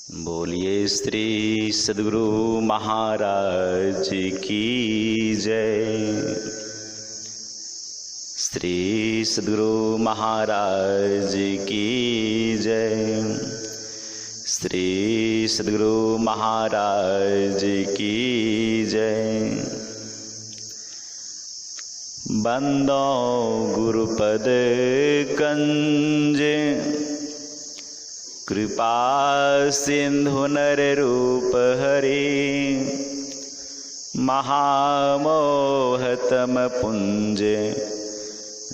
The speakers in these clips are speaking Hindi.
बोलिए श्री सद्गुरु महाराज की जय। श्री सद्गुरु महाराज की जय। श्री सद्गुरु महाराज की जय। बंदो गुरुपद कंज कृपा सिंधु नर रूप हरि महामोहतम पुंज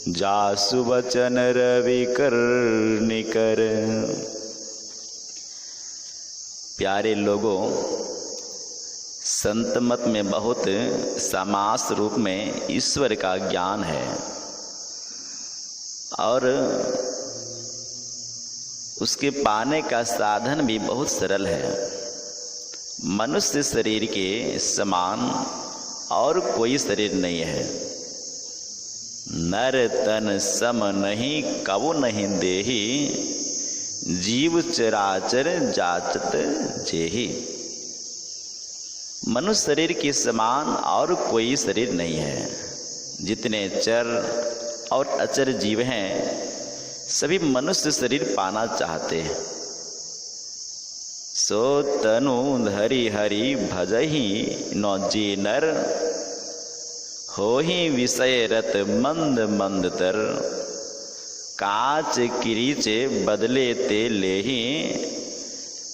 जासु वचन रवि कर निकर। प्यारे लोगों, संत मत में बहुत समास रूप में ईश्वर का ज्ञान है और उसके पाने का साधन भी बहुत सरल है। मनुष्य शरीर के समान और कोई शरीर नहीं है। नर तन सम नहीं कबू नहीं देही, जीव चराचर जाचत जेही। मनुष्य शरीर के समान और कोई शरीर नहीं है। जितने चर और अचर जीव हैं सभी मनुष्य शरीर पाना चाहते हैं। सो तनु धरि हरि भजहि नौ जे नर, होहि विषय रत मंद मंद तर। काच किरीचे बदले ते लेहि,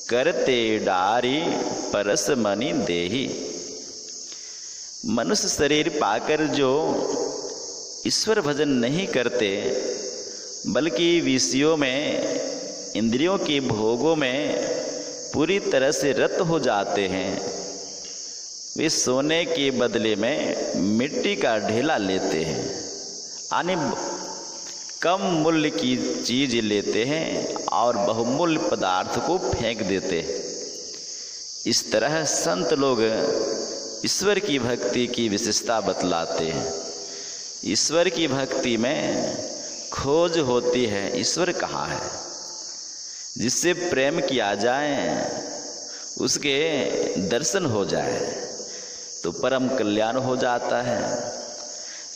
करते डारी परस मनि देहि। मनुष्य शरीर पाकर जो ईश्वर भजन नहीं करते बल्कि विषयों में इंद्रियों के भोगों में पूरी तरह से रत हो जाते हैं, वे सोने के बदले में मिट्टी का ढेला लेते हैं, यानी कम मूल्य की चीज लेते हैं और बहुमूल्य पदार्थ को फेंक देते हैं। इस तरह संत लोग ईश्वर की भक्ति की विशेषता बतलाते हैं। ईश्वर की भक्ति में खोज होती है, ईश्वर कहाँ है। जिससे प्रेम किया जाए, उसके दर्शन हो जाए तो परम कल्याण हो जाता है।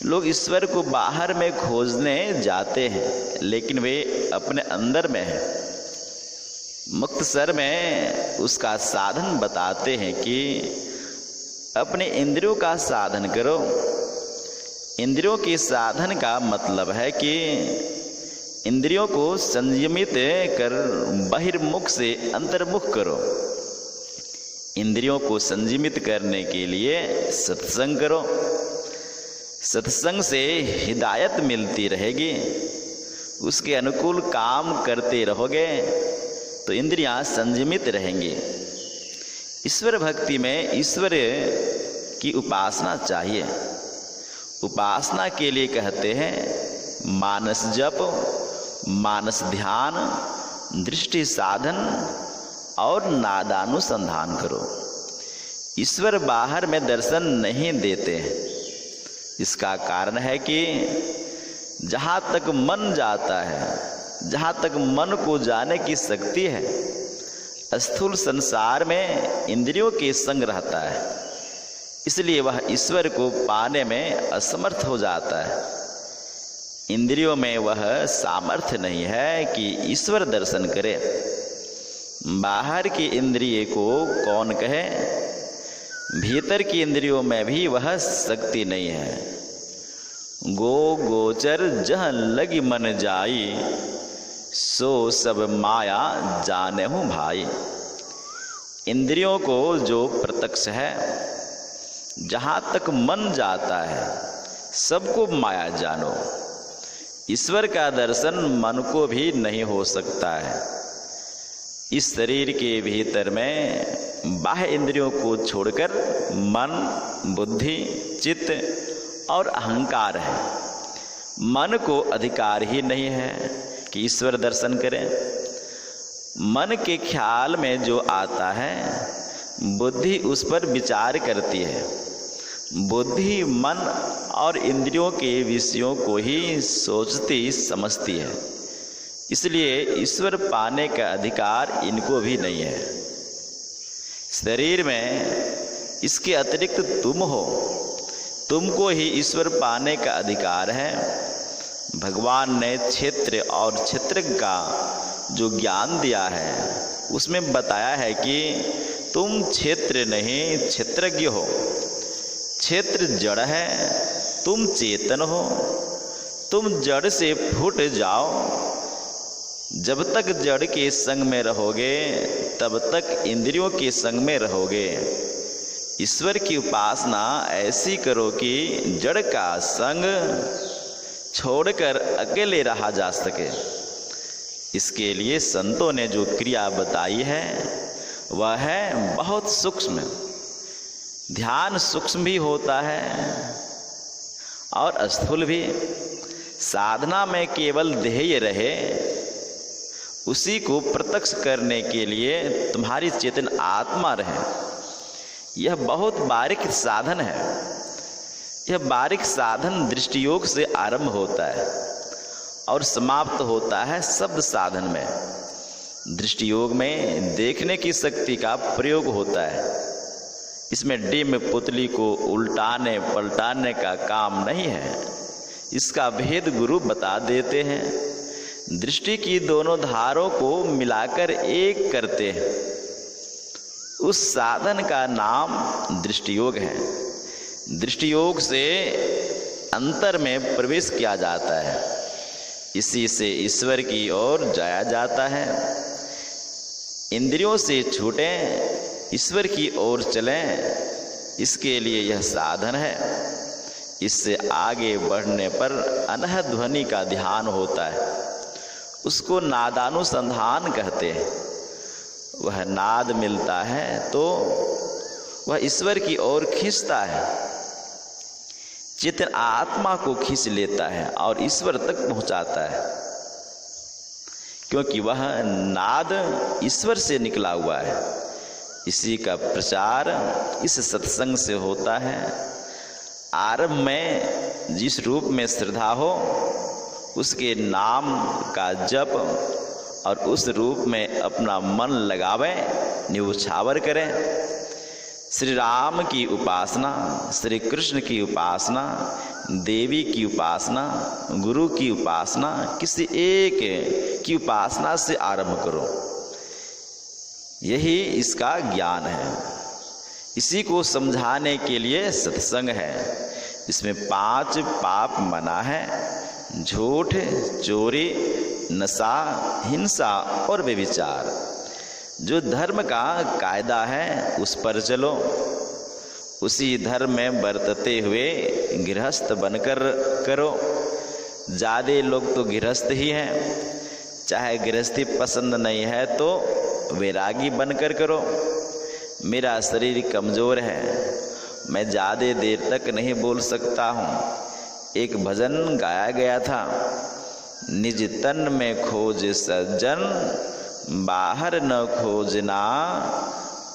लोग ईश्वर को बाहर में खोजने जाते हैं लेकिन वे अपने अंदर में हैं। मुक्तसर में उसका साधन बताते हैं कि अपने इंद्रियों का साधन करो। इंद्रियों के साधन का मतलब है कि इंद्रियों को संयमित कर बहिर्मुख से अंतर्मुख करो। इंद्रियों को संयमित करने के लिए सत्संग करो। सत्संग से हिदायत मिलती रहेगी, उसके अनुकूल काम करते रहोगे तो इंद्रियां संयमित रहेंगी। ईश्वर भक्ति में ईश्वर की उपासना चाहिए। उपासना के लिए कहते हैं मानस जप, मानस ध्यान, दृष्टि साधन और नादानुसंधान करो। ईश्वर बाहर में दर्शन नहीं देते हैं। इसका कारण है कि जहाँ तक मन जाता है, जहाँ तक मन को जाने की शक्ति है, स्थूल संसार में इंद्रियों के संग रहता है। इसलिए वह ईश्वर को पाने में असमर्थ हो जाता है। इंद्रियों में वह सामर्थ्य नहीं है कि ईश्वर दर्शन करे। बाहर की इंद्रिय को कौन कहे, भीतर की इंद्रियों में भी वह शक्ति नहीं है। गो गोचर जह लगी मन जाई, सो सब माया जाने हूँ भाई। इंद्रियों को जो प्रत्यक्ष है, जहाँ तक मन जाता है सबको माया जानो। ईश्वर का दर्शन मन को भी नहीं हो सकता है। इस शरीर के भीतर में बाह्य इंद्रियों को छोड़कर मन, बुद्धि, चित्त और अहंकार है। मन को अधिकार ही नहीं है कि ईश्वर दर्शन करें। मन के ख्याल में जो आता है बुद्धि उस पर विचार करती है। बुद्धि मन और इंद्रियों के विषयों को ही सोचती समझती है। इसलिए ईश्वर पाने का अधिकार इनको भी नहीं है। शरीर में इसके अतिरिक्त तुम हो, तुमको ही ईश्वर पाने का अधिकार है। भगवान ने क्षेत्र और क्षेत्रज्ञ का जो ज्ञान दिया है उसमें बताया है कि तुम क्षेत्र नहीं क्षेत्रज्ञ हो। क्षेत्र जड़ है, तुम चेतन हो। तुम जड़ से फूट जाओ। जब तक जड़ के संग में रहोगे तब तक इंद्रियों के संग में रहोगे। ईश्वर की उपासना ऐसी करो कि जड़ का संग छोड़कर अकेले रहा जा सके। इसके लिए संतों ने जो क्रिया बताई है वह है बहुत सूक्ष्म। ध्यान सूक्ष्म भी होता है और स्थूल भी। साधना में केवल ध्येय रहे, उसी को प्रत्यक्ष करने के लिए तुम्हारी चेतन आत्मा रहे। यह बहुत बारीक साधन है। यह बारीक साधन दृष्टि योग से आरंभ होता है और समाप्त होता है शब्द साधन में। दृष्टि योग में देखने की शक्ति का प्रयोग होता है। इसमें डिम पुतली को उल्टाने पलटाने का काम नहीं है। इसका भेद गुरु बता देते हैं। दृष्टि की दोनों धारों को मिलाकर एक करते हैं। उस साधन का नाम दृष्टि योग है। दृष्टि योग से अंतर में प्रवेश किया जाता है। इसी से ईश्वर की ओर जाया जाता है। इंद्रियों से छूटें, ईश्वर की ओर चलें, इसके लिए यह साधन है। इससे आगे बढ़ने पर अनहद ध्वनि का ध्यान होता है। उसको नादानुसंधान कहते हैं। वह नाद मिलता है तो वह ईश्वर की ओर खींचता है। चेतन आत्मा को खींच लेता है और ईश्वर तक पहुंचाता है, क्योंकि वह नाद ईश्वर से निकला हुआ है। इसी का प्रचार इस सत्संग से होता है। आरंभ में जिस रूप में श्रद्धा हो उसके नाम का जप और उस रूप में अपना मन लगावें, न्यौछावर करें। श्री राम की उपासना, श्री कृष्ण की उपासना, देवी की उपासना, गुरु की उपासना, किसी एक की उपासना से आरंभ करो। यही इसका ज्ञान है। इसी को समझाने के लिए सत्संग है। इसमें 5 पाप मना है: झूठ, चोरी, नशा, हिंसा और व्यभिचार। जो धर्म का कायदा है उस पर चलो। उसी धर्म में बरतते हुए गृहस्थ बनकर करो। ज़्यादा लोग तो गृहस्थ ही हैं। चाहे गृहस्थी पसंद नहीं है तो वैरागी बनकर करो। मेरा शरीर कमज़ोर है, मैं ज़्यादा देर तक नहीं बोल सकता हूँ। एक भजन गाया गया था: निज तन में खोज सज्जन, बाहर न खोजना।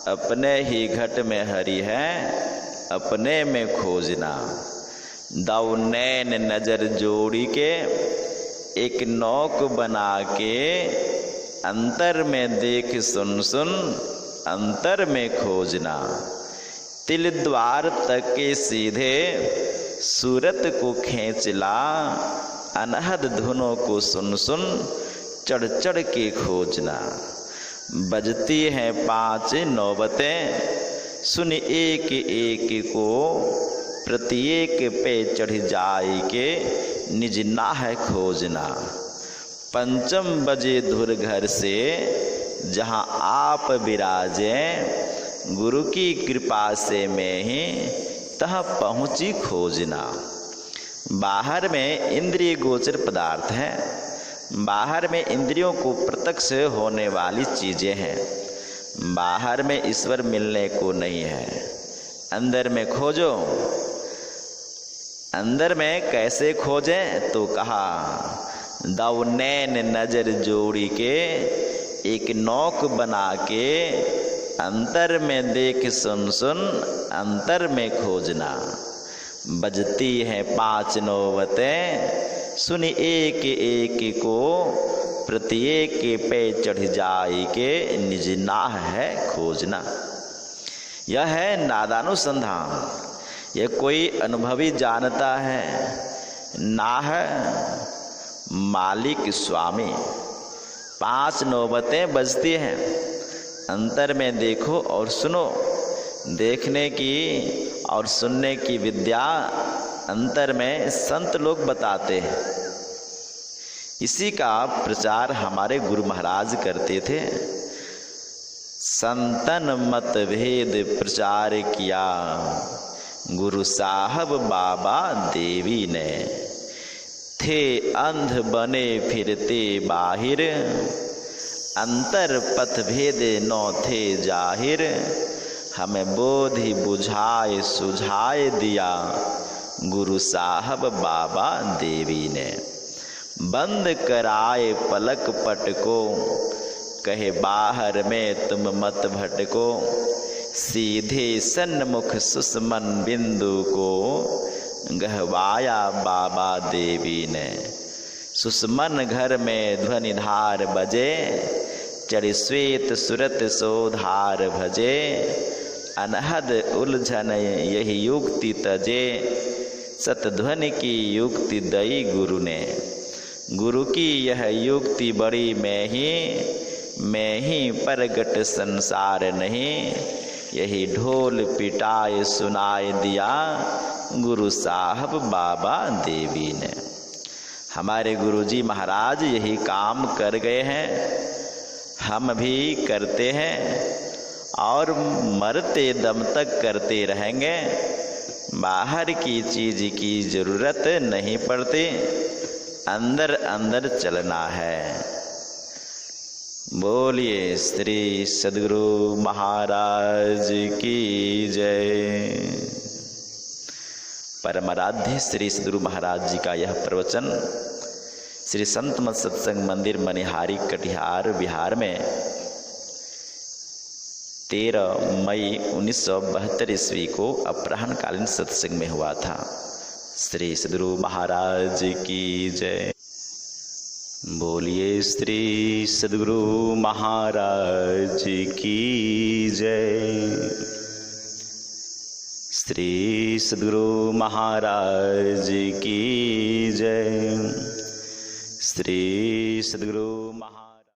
अपने ही घट में हरि है, अपने में खोजना। दाऊ नैन नजर जोड़ी के, एक नौक बना के। अंतर में देख सुन सुन, अंतर में खोजना। तिल द्वार तक के सीधे, सूरत को खींच ला। अनहद धुनों को सुन सुन, चढ़ चढ़ के खोजना। बजती हैं 5 नौबतें, सुन एक एक को। प्रत्येक पे चढ़ जाए के, निज नाह खोजना। पंचम बजे धुर घर से, जहाँ आप विराजें। गुरु की कृपा से मैं ही तह पहुँची खोजना। बाहर में इंद्रिय गोचर पदार्थ हैं। बाहर में इंद्रियों को प्रत्यक्ष होने वाली चीज़ें हैं। बाहर में ईश्वर मिलने को नहीं है। अंदर में खोजो। अंदर में कैसे खोजें तो कहा: दाऊ नैन नजर जोड़ी के, एक नौक बना के। अंतर में देख सुन सुन, अंतर में खोजना। बजती हैं 5 नौबतें, सुन एक एक को। प्रत्येक पे चढ़ जाए के, निज नाह है खोजना। यह है नादानुसंधान। यह कोई अनुभवी जानता है, ना है मालिक स्वामी। 5 नौबतें बजती हैं, अंतर में देखो और सुनो। देखने की और सुनने की विद्या अंतर में संत लोग बताते हैं। इसी का प्रचार हमारे गुरु महाराज करते थे। संतन मतभेद प्रचार किया गुरु साहब बाबा देवी ने। थे अंध बने फिरते बाहिर, अंतर पथ भेद नौ थे जाहिर। हमें बोधि बुझाए सुझाए दिया गुरु साहब बाबा देवी ने। बंद कराए पलक पट को, कहे बाहर में तुम मत भटको। सीधे सन्मुख सुषमन बिंदु को, गहवाया बाबा देवी ने। सुषमन घर में ध्वनि धार बजे, चढ़ी श्वेत सुरत सोधार भजे। अनहद उलझन यही युक्ति तजे, सतध्वनि की युक्ति दई गुरु ने। गुरु की यह युक्ति बड़ी मैं ही प्रगट संसार नहीं। यही ढोल पिटाए सुनाए दिया गुरु साहब बाबा देवी ने। हमारे गुरुजी महाराज यही काम कर गए हैं, हम भी करते हैं और मरते दम तक करते रहेंगे। बाहर की चीज की जरूरत नहीं पड़ती, अंदर अंदर चलना है। बोलिए श्री सद्गुरु महाराज की जय। परमाराध्य श्री सद्गुरु महाराज जी का यह प्रवचन श्री संत मत सत्संग मंदिर मनिहारी कटिहार बिहार में 13 मई 1972 ईस्वी को अपराह्नकालीन सत्संग में हुआ था। श्री सद्गुरु महाराज की जय। बोलिए श्री सद्गुरु महाराज की जय। श्री सद्गुरु महाराज की जय। श्री सद्गुरु